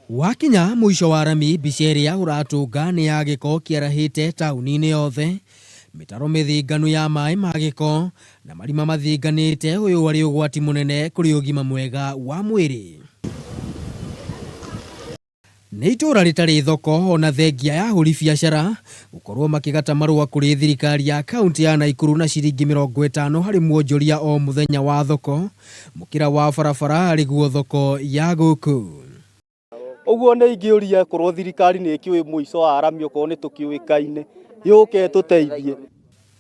Wakinya mwisho wa rami biceria uratunga ni ya giko kiarahite tauni-ini yothe mitaro mithinganu ya mai ma giko na marima mathinganite uyu wari ugwati munene kuri ugima mwega wa mwiri. Ni itura ritari thoko ona thengia ya huri biacara gukorwo makigata marua kuri thirikari ya kaunti ya Naikuru na ciringi 50 hari mwonjoria o muthenya wa thoko mukira wa barabara hari guo thoko ya guku. Uguo ni ingiuria korwo thirikari ni ikiwe muico wa arami uko ni tukiuikaine yuke tuteithie.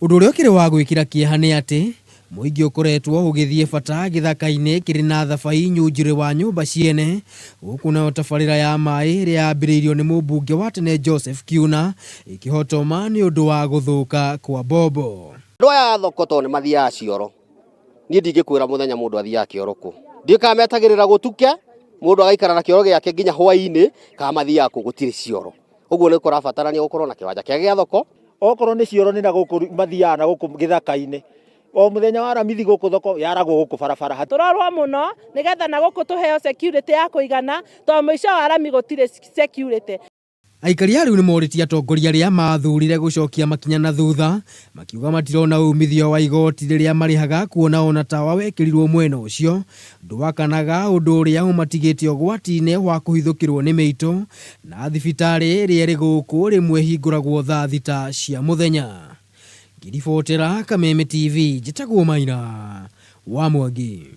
Undu uria ukiri wa gwikira kieha ni ati muingi ukoretwo ugithie bata githaka-ini kiri na thabai nyunjire wa nyumba ciene guku na tabarira ya mai ria yambiriirio ni mubunge wa tene Joseph Kiuna ikihotoma ni undu wa guthuka kwa bobo. Andu aya thoko to ni mathiaga cioro ni ndingikwira muthenya mundu athiaga kioro ku ndikametagirira gutuke mundu agaikara na kioro giake nginya hwaini ka mathiaga ku gutiri cioro. Uguo ni kurabatarania gukorwo na kiwanja kia gia thoko okorwo ni cioro ni na guku mathiaga na guku githaka-ini o muthenya wa ramithi guku thoko yaragwo guku barabara turorwa muno nigetha na guku tuheo security ya kuigana to mwisho wa rami gutire security. Aikari ariu ni moritie atongoria ria mathurire gucokia makinya na thutha makiuga matirona umithio wa igoti riria marihaga kuona ona tawa wekirirwo mwena ucio ndwakanaga undu uria umatigite ogwati-ini wa kuhithukirwo ni miito na thibitari rieri guku rimwe hinguragwo thaa thita cia muthenya. Ngiribotera Kameme TV njitagwo Maina wa Mwangi.